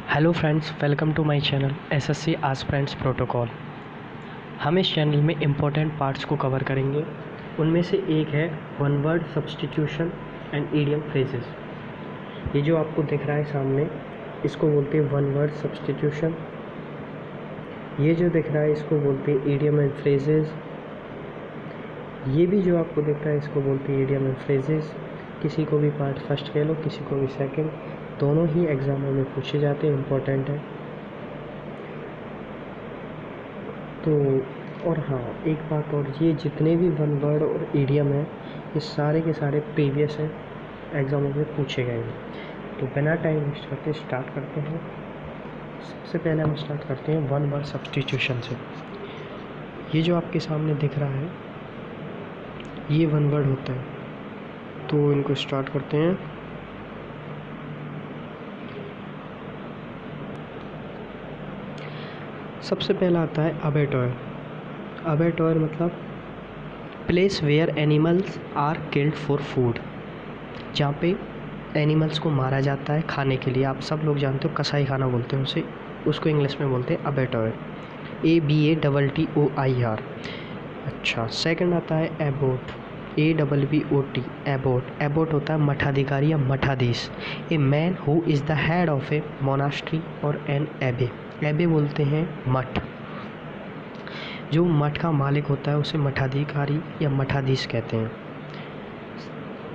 Hello friends, welcome to my channel SSC aspirants protocol. हम इस channel में important parts को कवर करेंगे। उनमें से एक है one word substitution and idiom phrases. ये जो आपको दिख रहा है सामने, इसको बोलते हैं वन वर्ड सब्स्टिट्यूशन। ये जो दिख रहा है इसको बोलते हैं ईडियम एंड फ्रेजेस। ये भी जो आपको दिख रहा है इसको बोलते हैं ईडियम एंड फ्रेजेस। किसी को भी पार्ट फर्स्ट कह लो, किसी को भी सेकंड, दोनों ही एग्ज़ामों में पूछे जाते हैं, इम्पोर्टेंट है। तो और हाँ, एक बात और, ये जितने भी वन वर्ड और ईडियम है ये सारे के सारे प्रीवियस हैं, एग्ज़ामों में पूछे गए हैं। तो बिना टाइम वेस्ट करके स्टार्ट करते हैं। सबसे पहले हम स्टार्ट करते हैं वन वर्ड सब्स्टिट्यूशन से। ये जो आपके सामने दिख रहा है ये वन वर्ड होता है, तो इनको स्टार्ट करते हैं। सबसे पहला आता है अबेटॉयर। अबेटॉयर मतलब place where animals are killed for food, जहाँ पे एनिमल्स को मारा जाता है खाने के लिए। आप सब लोग जानते हो कसाई खाना बोलते हैं उसे, उसको इंग्लिश में बोलते हैं अबेटॉयर, ABATTOIR। अच्छा, सेकंड आता है एबोट, ABBOT, एबोट। एबोट होता है मठाधिकारी या मठाधीश, a man who is the head of a monastery और एन एबे। एबे बोलते हैं मठ, जो मठ का मालिक होता है उसे मठाधिकारी या मठाधीश कहते हैं।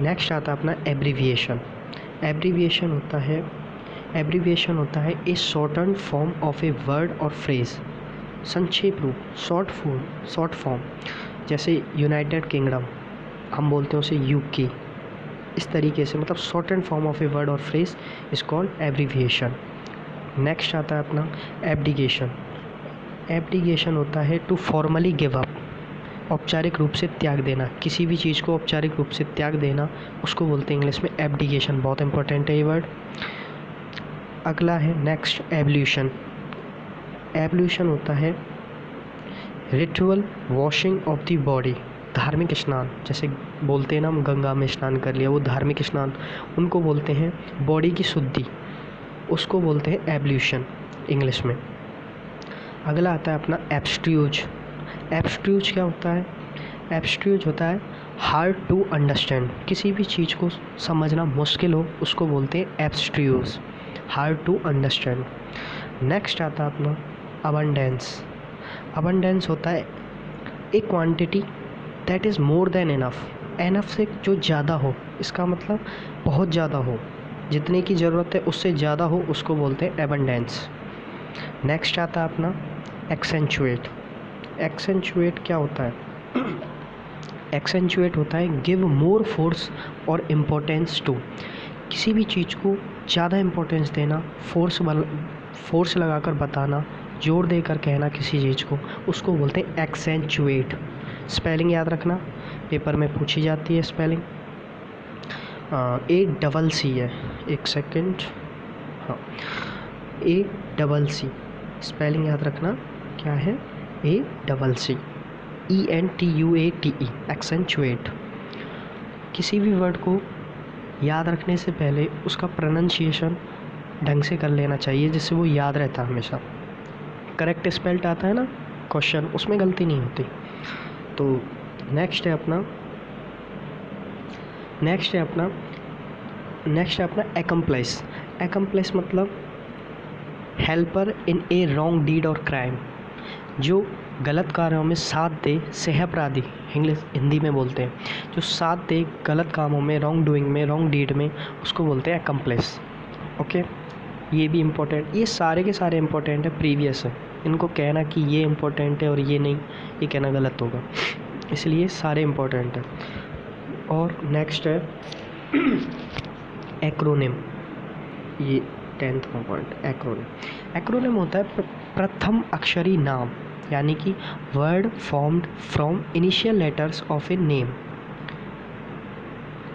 नेक्स्ट आता है अपना एब्रीविएशन। एब्रीविएशन होता है a shorten form of a word और फ्रेज, संक्षेप रूप, शॉर्ट फॉर्म। जैसे यूनाइटेड किंगडम हम बोलते हैं उसे UK, इस तरीके से, मतलब shorten form of a word और phrase is called abbreviation. Next आता है अपना एब्डिकेशन। एब्डिकेशन होता है टू फॉर्मली गिव अप, औपचारिक रूप से त्याग देना। किसी भी चीज़ को औपचारिक रूप से त्याग देना उसको बोलते हैं इंग्लिश में एब्डिकेशन। बहुत इंपॉर्टेंट है ये वर्ड। अगला है नेक्स्ट एवोल्यूशन। एवोल्यूशन होता है ritual washing of the body, धार्मिक स्नान। जैसे बोलते हैं ना हम गंगा में स्नान कर लिया, वो धार्मिक स्नान, उनको बोलते हैं बॉडी की शुद्धि, उसको बोलते हैं एवोल्यूशन इंग्लिश में। अगला आता है अपना एब्स्ट्यूज। एब्स्ट्यूज क्या होता है? एब्स्ट्यूज होता है हार्ड टू अंडरस्टैंड, किसी भी चीज़ को समझना मुश्किल हो उसको बोलते हैं एब्स्ट्यूज, हार्ड टू अंडरस्टैंड। नेक्स्ट आता है अपना अबंडेंस। अबंडेंस होता है ए quantity that is more than enough. Enough से जो ज़्यादा हो, इसका मतलब बहुत ज़्यादा हो, जितने की ज़रूरत है उससे ज़्यादा हो, उसको बोलते हैं एबंडेंस। नेक्स्ट आता है अपना एक्सेंचुएट। एक्सेंचुएट क्या होता है? एक्सेंचुएट होता है गिव मोर फोर्स और इम्पोर्टेंस टू, किसी भी चीज़ को ज़्यादा इम्पोर्टेंस देना, फोर्स लगाकर बताना, जोर देकर कहना किसी चीज़ को, उसको बोलते हैं एक्सेंचुएट। स्पेलिंग याद रखना, पेपर में पूछी जाती है स्पेलिंग। ACC है, एक सेकेंड, हाँ, ACC स्पेलिंग याद रखना क्या है? ACC ENTUATE, accentuate. किसी भी वर्ड को याद रखने से पहले उसका प्रोनाउंसिएशन ढंग से कर लेना चाहिए, जिससे वो याद रहता है हमेशा। करेक्ट स्पेल्ड आता है ना क्वेश्चन, उसमें गलती नहीं होती। तो नेक्स्ट है अपना एकम्प्लाइस। एकम्प्लाइस मतलब हेल्पर इन ए रॉन्ग डीड और क्राइम, जो गलत कार्यों में साथ दे, सहअपराधी हिंदी में बोलते हैं, जो साथ दे गलत कामों में, रॉन्ग डूइंग में, रॉन्ग डीड में, उसको बोलते हैं एकम्प्लाइस। ओके, ये भी इम्पोर्टेंट, ये सारे के सारे इम्पोर्टेंट है, प्रीवियस है। इनको कहना कि ये इम्पोर्टेंट है और ये नहीं, ये कहना गलत होगा, इसलिए सारे इम्पोर्टेंट है। और नेक्स्ट है एक्रोनिम। ये 10th का पॉइंट, एक्रोनिम। एक्रोनिम होता है प्रथम अक्षरी नाम, यानी कि word formed from initial letters of a name.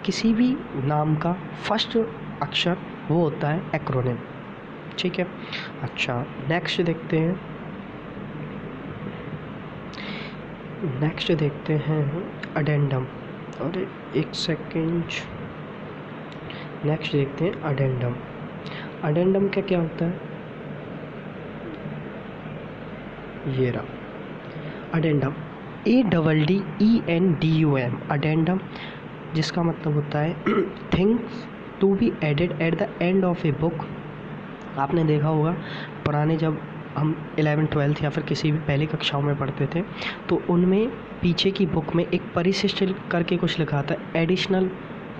किसी भी नाम का फर्स्ट अक्षर वो होता है एक्रोनिम, ठीक है। अच्छा, नेक्स्ट देखते हैं अडेंडम। और एक सेकेंड, नेक्स्ट देखते हैं अडेंडम। अडेंडम क्या होता है? ये रहा अडेंडम, ADDENDUM, अडेंडम, जिसका मतलब होता है things to be added at the end of a book. आपने देखा होगा पुराने जब हम 11th-12th या फिर किसी भी पहली कक्षाओं में पढ़ते थे तो उनमें पीछे की बुक में एक परिशिष्ट करके कुछ लिखा था, एडिशनल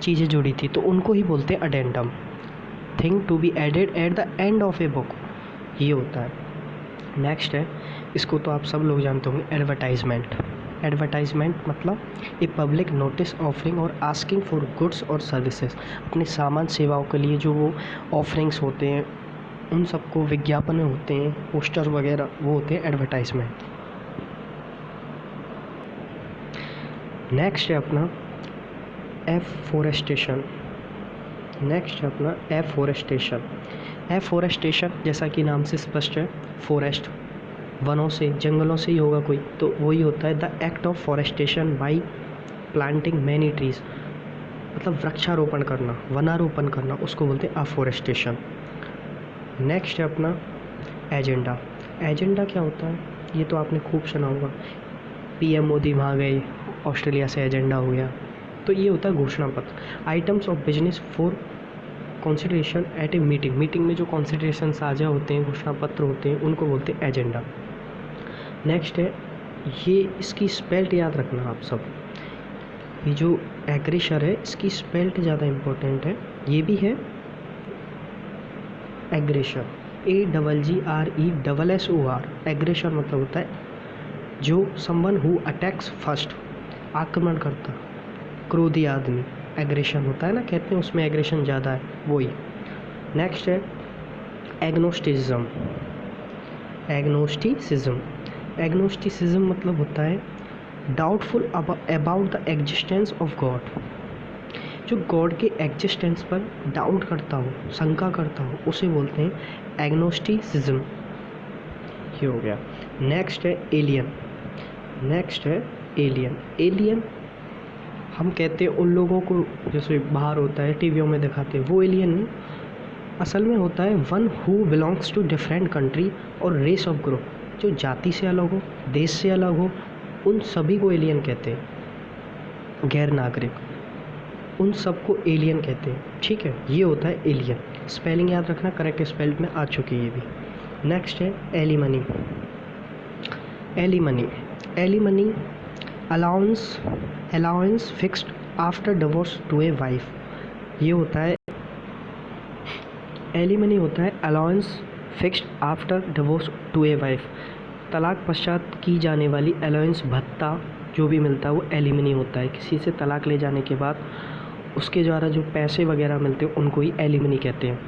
चीज़ें जुड़ी थी, तो उनको ही बोलते हैं addendum. Thing to be added at the end of a book, ये होता है। नेक्स्ट है, इसको तो आप सब लोग जानते होंगे, एडवर्टाइजमेंट। एडवर्टाइजमेंट मतलब ए पब्लिक नोटिस ऑफरिंग और आस्किंग फॉर गुड्स और सर्विसेज। अपने सामान सेवाओं के लिए जो वो ऑफरिंग्स होते हैं उन सबको विज्ञापन होते हैं, पोस्टर वगैरह, वो होते हैं एडवर्टाइजमेंट। नेक्स्ट है अपना एफोरेस्टेशन। नेक्स्ट है अपना एफोरेस्टेशन। एफोरेस्टेशन जैसा कि नाम से स्पष्ट है, फॉरेस्ट वनों से, जंगलों से ही होगा कोई, तो वही होता है the act of forestation by planting many trees, मतलब वृक्षारोपण करना, वनारोपण करना, उसको बोलते हैं अफोरेस्टेशन। नेक्स्ट है अपना एजेंडा। एजेंडा क्या होता है, ये तो आपने खूब सुना होगा, PM मोदी वहाँ गए, ऑस्ट्रेलिया से एजेंडा हो गया, तो ये होता है घोषणा पत्र। Items of business for consideration at a meeting, meeting में जो कंसिडरेशन साझा होते हैं, घोषणा पत्र होते हैं, उनको बोलते हैं एजेंडा। नेक्स्ट है, ये इसकी स्पेल्ट याद रखना आप सब, ये जो एग्रेसर है इसकी स्पेल्ट ज़्यादा इम्पोर्टेंट है, ये भी है एग्रेसर, AGGRESSOR। एग्रेसर मतलब होता है जो समवन हु अटैक्स फर्स्ट, आक्रमण करता, क्रोधी आदमी, एग्रेशन होता है ना, कहते हैं उसमें एग्रेशन ज़्यादा है, वही। नेक्स्ट है एग्नोस्टिसिज्म। एग्नोस्टिसिज्म, एग्नोस्टिसिज्म मतलब होता है doubtful about the existence of God, जो गॉड के एग्जिस्टेंस पर डाउट करता हो, शंका करता हो, उसे बोलते हैं एग्नोस्टिसिज्म। ये हो गया। नेक्स्ट है एलियन। नेक्स्ट है एलियन। एलियन हम कहते हैं उन लोगों को, जैसे बाहर होता है टीवियों में दिखाते हैं, वो एलियन नहीं, असल में होता है one who belongs to different country और रेस ऑफ ग्रुप, जो जाति से अलग हो, देश से अलग हो, उन सभी को एलियन कहते हैं, गैर नागरिक, उन सबको एलियन कहते हैं, ठीक है। ये होता है एलियन। स्पेलिंग याद रखना, करेक्ट स्पेल्ड में आ चुकी है ये भी। नेक्स्ट है alimony. Alimony, alimony allowance fixed after divorce to a wife. ये होता है एलिमनी, होता है allowance fixed after divorce to a wife, तलाक पश्चात की जाने वाली अलाउंस, भत्ता जो भी मिलता है वो एलिमनी होता है। किसी से तलाक ले जाने के बाद उसके द्वारा जो पैसे वगैरह मिलते हैं उनको ही एलिमनी कहते हैं।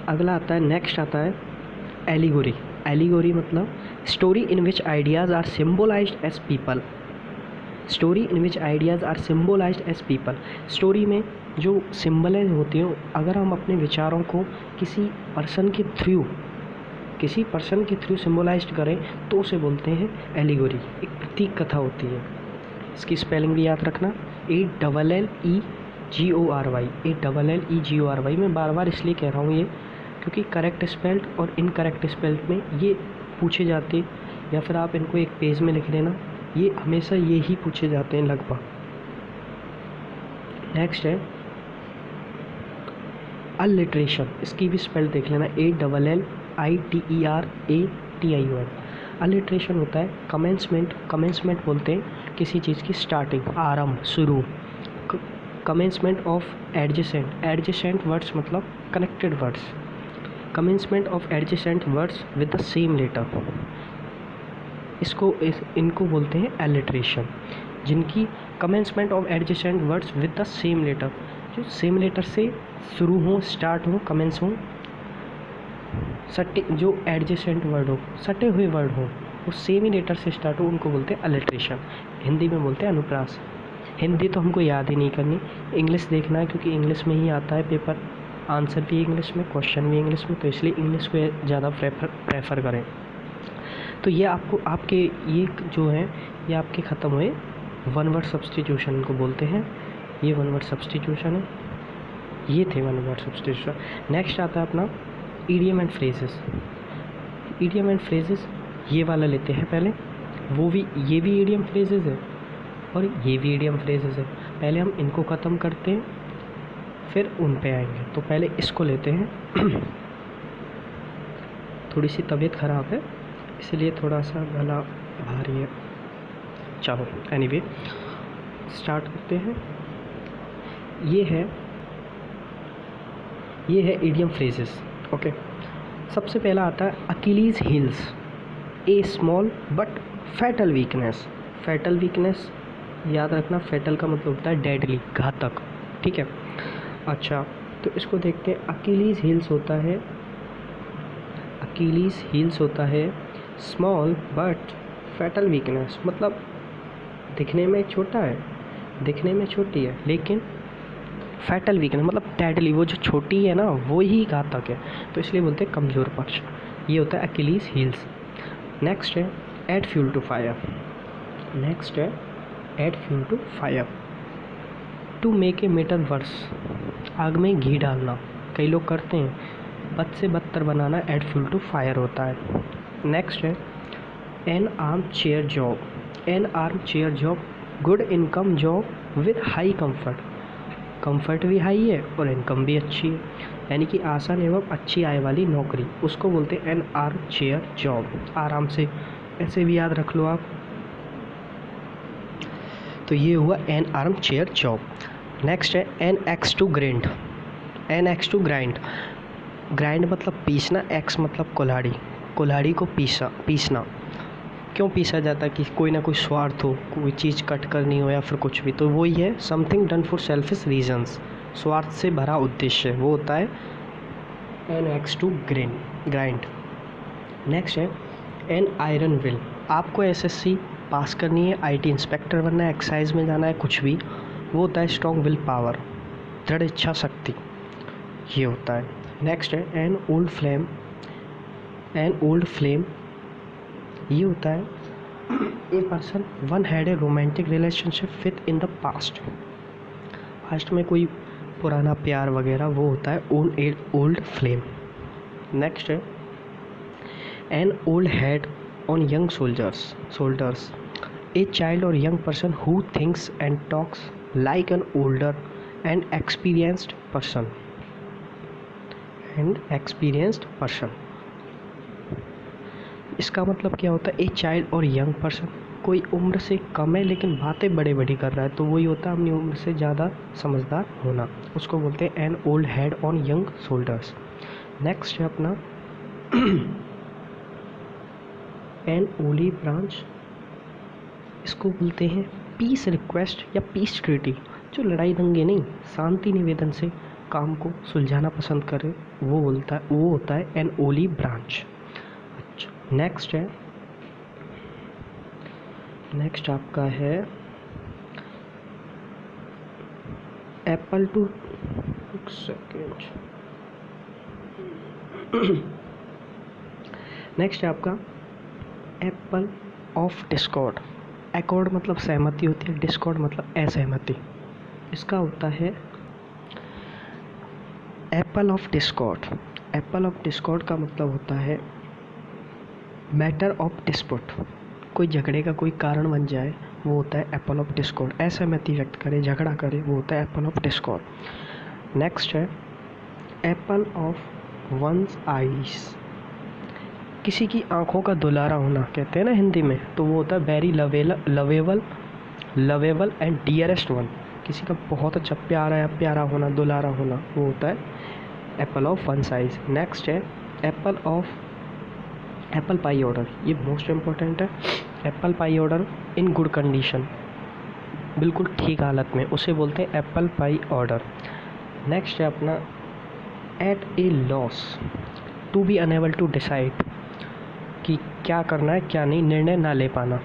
अगला आता है, नेक्स्ट आता है एलिगोरी। एलिगोरी मतलब story in which ideas are symbolised as people. Story in which ideas are symbolised as people, story में जो सिम्बलें होती हैं, अगर हम अपने विचारों को किसी पर्सन के थ्रू सिम्बोलाइज्ड करें तो उसे बोलते हैं एलिगोरी। एक प्रतीक कथा होती है। इसकी स्पेलिंग भी याद रखना, ALLEGORY। ALLEGORY मैं बार बार इसलिए कह रहा हूँ ये, क्योंकि करेक्ट स्पेल्ड और इनकरेक्ट स्पेल्ड में ये पूछे जाते, या फिर आप इनको एक पेज में लिख लेना, ये हमेशा ये ही पूछे जाते हैं लगभग। नेक्स्ट है अलिट्रेशन। इसकी भी स्पेल देख लेना, ALLITERATION। अलिट्रेशन होता है कमेंसमेंट। कमेंसमेंट बोलते हैं किसी चीज़ की स्टार्टिंग, आरंभ, शुरू। Commencement of adjacent. Adjacent words मतलब connected words. Commencement of adjacent words with the same letter, इनको बोलते हैं एलिट्रेशन। जिनकी commencement of adjacent words with the same letter, जो सेम लेटर से शुरू हो, स्टार्ट हो, कमेंस हो, सटे, जो एडजेसेंट वर्ड हो, सटे हुए वर्ड हो, वो सेम ही लेटर से स्टार्ट हो, उनको बोलते हैं अलिट्रेशन। हिंदी में बोलते हैं अनुप्रास। हिंदी तो हमको याद ही नहीं करनी, इंग्लिश देखना है, क्योंकि इंग्लिश में ही आता है पेपर, आंसर भी इंग्लिश में, क्वेश्चन भी इंग्लिश में, तो इसलिए इंग्लिश को ज़्यादा प्रेफर करें। तो ये आपको आपके ये जो है ये आपके ख़त्म हुए वन वर्ड सब्स्टिट्यूशन, इनको बोलते हैं। ये वन वर्ड सब्स्टिट्यूशन है, ये थे वन वर्ड सब्स्टिट्यूशन। नेक्स्ट आता है अपना idiom and phrases. Idiom and phrases ये वाला लेते हैं पहले, ये भी ईडियम फ्रेजेस है और ये भी ईडियम फ्रेजेस है। पहले हम इनको ख़त्म करते हैं, फिर उन पे आएंगे। तो पहले इसको लेते हैं। थोड़ी सी तबीयत ख़राब है इसलिए थोड़ा सा गला भारी है। चलो एनीवे स्टार्ट करते हैं। ये है ईडियम फ्रेजेस। ओके, सबसे पहला आता है Achilles heels, a small but fatal weakness. Fatal weakness याद रखना, फैटल का मतलब होता है डेडली, घातक। ठीक है, अच्छा तो इसको देखते हैं। अकीलीज हील्स होता है स्मॉल बट फैटल वीकनेस, मतलब दिखने में छोटी है लेकिन फैटल वीकनेस मतलब डेडली, वो जो छोटी है ना वो ही घातक है, तो इसलिए बोलते हैं कमज़ोर पक्ष। ये होता है अकीलीज हील्स। नेक्स्ट है add fuel to fire. To make a matter worse, आग में घी डालना कई लोग करते हैं, बद से बदतर बनाना ऐड फ्यूल टू फायर होता है। नेक्स्ट है N armchair job, good income job with high comfort भी हाई है और इनकम भी अच्छी है, यानी कि आसान एवं अच्छी आय वाली नौकरी, उसको बोलते हैं एन आर्म चेयर जॉब। आराम से ऐसे भी याद रख लो आप। तो ये हुआ an armchair job. Next है an axe to grind. Grind मतलब पीसना, एक्स मतलब कुल्हाड़ी को पीसना। क्यों पीसा जाता है? कि कोई ना कोई स्वार्थ हो, कोई चीज़ कट करनी हो या फिर कुछ भी, तो वही है something done for selfish reasons, स्वार्थ से भरा उद्देश्य, वो होता है an axe to grind. Next है एन आयरन विल। आपको एसएससी पास करनी है, आईटी इंस्पेक्टर बनना है, एक्साइज में जाना है, कुछ भी, वो होता है स्ट्रॉन्ग विल पावर, दृढ़ इच्छा शक्ति, ये होता है। नेक्स्ट है एन ओल्ड फ्लेम। ये होता है a person one had a romantic relationship with in the past में कोई पुराना प्यार वगैरह, वो होता है ओल्ड फ्लेम। नेक्स्ट है an old head on young soldiers, a child और young person who thinks and talks like an older and experienced person. इसका मतलब क्या होता है? ए चाइल्ड और यंग पर्सन, कोई उम्र से कम है लेकिन बातें बड़ी कर रहा है, तो वही होता है अपनी उम्र से ज़्यादा समझदार होना, उसको बोलते हैं N old head on young shoulders. Next है अपना एन ओली ब्रांच, इसको बोलते हैं पीस रिक्वेस्ट या पीस ट्रीटी, जो लड़ाई दंगे नहीं, शांति निवेदन से काम को सुलझाना पसंद करे, वो होता है एन ओली ब्रांच। नेक्स्ट आपका है एप्पल टू नेक्स्ट है आपका एप्पल ऑफ डिस्कॉर्ड। एकॉर्ड मतलब सहमति होती है, डिस्कॉर्ड मतलब असहमति, इसका होता है एप्पल ऑफ डिस्कॉर्ड का मतलब होता है मैटर ऑफ डिस्प्यूट, कोई झगड़े का कोई कारण बन जाए, वो होता है एप्पल ऑफ डिस्कॉर्ड। असहमति व्यक्त करे, झगड़ा करे, वो होता है एप्पल ऑफ डिस्कॉर्ड। नेक्स्ट है एप्पल ऑफ वंस आइज, किसी की आंखों का दुलारा होना कहते हैं ना हिंदी में, तो वो होता है very lovable and dearest one, किसी का बहुत अच्छा प्यारा होना, दुलारा होना, वो होता है Apple of once eyes. Next है एप्पल पाई ऑर्डर, ये मोस्ट इम्पोर्टेंट है। Apple pie order in good condition, बिल्कुल ठीक हालत में, उसे बोलते हैं एप्पल पाई ऑर्डर। नेक्स्ट है अपना at a loss, to be unable to decide, कि क्या करना है क्या नहीं, निर्णय ना ले पाना।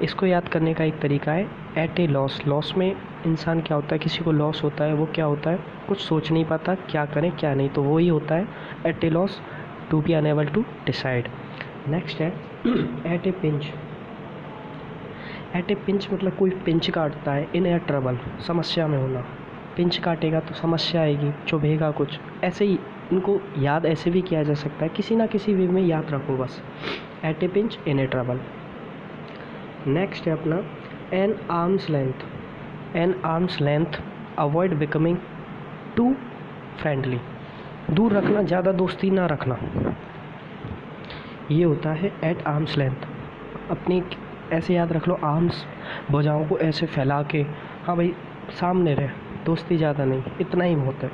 इसको याद करने का एक तरीका है एट ए लॉस में इंसान क्या होता है, किसी को लॉस होता है, वो क्या होता है, कुछ सोच नहीं पाता क्या करें क्या नहीं, तो वही होता है at a loss, to be unable to decide. Next है एट ए पिंच मतलब कोई पिंच काटता है, इन ए ट्रबल समस्या में होना, पिंच काटेगा तो समस्या आएगी, चुभेगा कुछ, ऐसे ही इनको याद ऐसे भी किया जा सकता है, किसी ना किसी वे में याद रखो बस। At a pinch in a trouble. Next है अपना an arm's length. An arm's length avoid becoming too friendly, दूर रखना, ज़्यादा दोस्ती ना रखना, ये होता है एट आर्म्स लेंथ। अपनी ऐसे याद रख लो, आर्म्स भुजाओं को ऐसे फैला के, हाँ भाई सामने रहे, दोस्ती ज़्यादा नहीं, इतना ही होता है,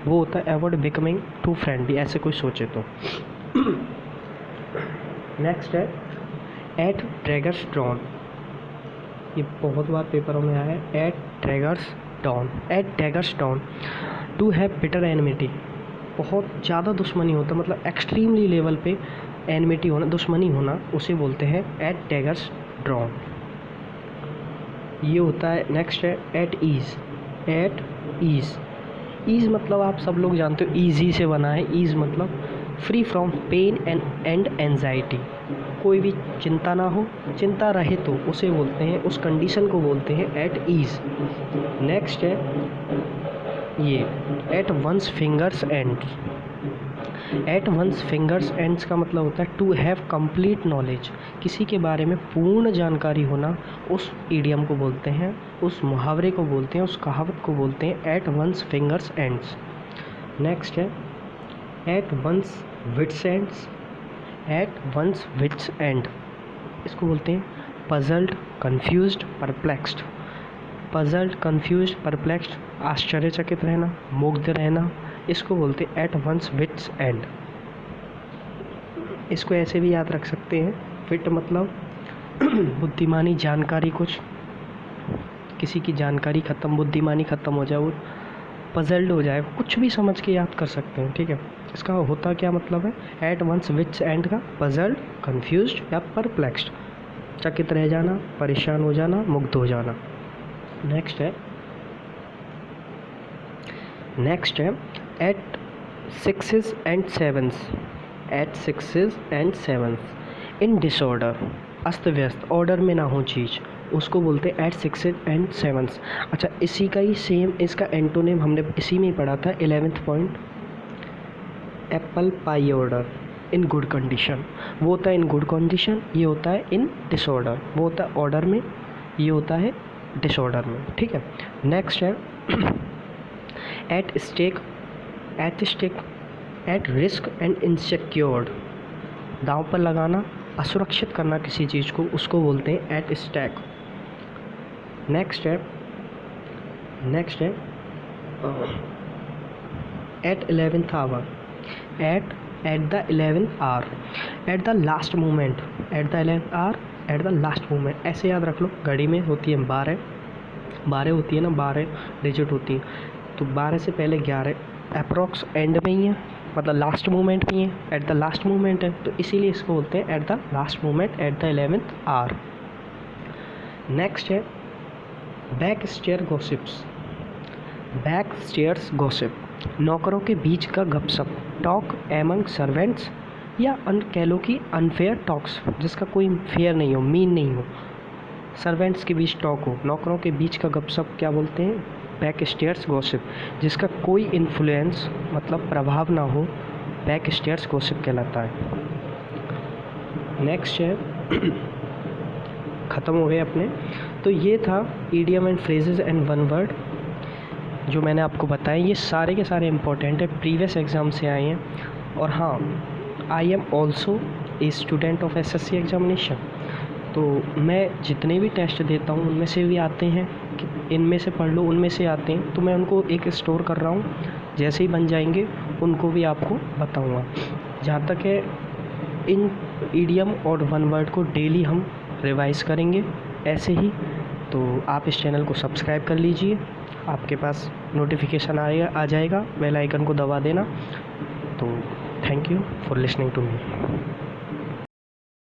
वो होता है अवॉइड बिकमिंग टू फ्रेंडली, ऐसे कोई सोचे तो। नेक्स्ट है एट ड्रैगर्स ड्रॉन। ये बहुत बार पेपरों में आया है, at daggers down. At daggers down to have bitter enmity, बहुत ज़्यादा दुश्मनी होता, मतलब एक्सट्रीमली लेवल पे एनिमिटी होना, दुश्मनी होना, उसे बोलते हैं एट डैगर्स ड्रॉन। ये होता है। नेक्स्ट है at ease. At ease, ease मतलब आप सब लोग जानते हो, ईजी से बना है। ईज़ मतलब free from pain and anxiety, कोई भी चिंता ना हो, चिंता रहे तो उसे बोलते हैं, उस कंडीशन को बोलते हैं एट ईज़। नेक्स्ट है ये at one's fingers ends. At one's fingers ends का मतलब होता है टू हैव कंप्लीट नॉलेज, किसी के बारे में पूर्ण जानकारी होना, उस ईडियम को बोलते हैं, उस मुहावरे को बोलते हैं, उस कहावत को बोलते हैं at one's fingers ends. Next है at one's wits ends. At one's wits end, इसको बोलते हैं puzzled, confused, perplexed. Puzzled, confused, perplexed, आश्चर्यचकित रहना, मुग्ध रहना, इसको बोलते हैं एट वंस विट्स एंड। इसको ऐसे भी याद रख सकते हैं, विट मतलब बुद्धिमानी, जानकारी, कुछ किसी की जानकारी ख़त्म, बुद्धिमानी ख़त्म हो जाए, वो पजल्ड हो जाए, कुछ भी समझ के याद कर सकते हैं, ठीक है। इसका होता क्या मतलब है, एट वंस विट्स एंड का पजल्ड, कन्फ्यूज्ड या परप्लेक्स्ड, चकित रह जाना, परेशान हो जाना, मुग्ध हो जाना। नेक्स्ट है at sixes and sevens. At sixes and sevens in disorder, अस्त व्यस्त, ऑर्डर में ना हो चीज़, उसको बोलते हैं एट सिक्सेस एंड सेवन्स। अच्छा, इसी का ही सेम इसका एंटोनिम हमने इसी में ही पढ़ा था 11th point, apple pie order in good condition. वो होता है इन गुड कंडीशन, ये होता है इन डिसऑर्डर, वो होता है ऑर्डर में, ये होता है डिसऑर्डर में, ठीक है। नेक्स्ट है at stake. At stake, at risk and insecured, दांव पर लगाना, असुरक्षित करना किसी चीज़ को, उसको बोलते हैं एट स्टैक। नेक्स्ट है at 11th hour. At the 11th hour, at the last moment, at the 11th hour, at the last moment, ऐसे याद रख लो। घड़ी में होती है 12 होती है ना, 12 डिजिट होती है, तो 12 से पहले 11 अप्रॉक्स एंड में ही है, मतलब लास्ट मोमेंट में ही है, एट द लास्ट मोमेंट है, तो इसीलिए इसको बोलते हैं at the last moment, at the 11th hour. Next है backstairs gossips. Backstairs gossip, नौकरों के बीच का गपशप, टॉक एमंग सर्वेंट्स, या कह लो कि अनफेयर टॉक्स, जिसका कोई फेयर नहीं हो, मीन नहीं हो, सर्वेंट्स के बीच टॉक हो, नौकरों के बीच का गपशप क्या बोलते हैं, बैक स्टेयर्स गॉसिप, जिसका कोई इन्फ्लुएंस मतलब प्रभाव ना हो, बैक स्टेयर्स गॉसिप कहलाता है। नेक्स्ट है ख़त्म हो गए अपने, तो ये था idiom and phrases and one word जो मैंने आपको बताए, ये सारे के सारे इंपॉर्टेंट है, प्रीवियस एग्ज़ाम से आए हैं। और हाँ, I am also a student of SSC examination, तो मैं जितने भी टेस्ट देता हूँ उनमें से भी आते हैं कि इनमें से पढ़ लो, उनमें से आते हैं, तो मैं उनको एक स्टोर कर रहा हूँ, जैसे ही बन जाएंगे उनको भी आपको बताऊँगा। जहाँ तक है इन ईडियम और वन वर्ड को डेली हम रिवाइज़ करेंगे ऐसे ही, तो आप इस चैनल को सब्सक्राइब कर लीजिए, आपके पास नोटिफिकेशन आ जाएगा, बेल आइकन को दबा देना। तो thank you for listening to me.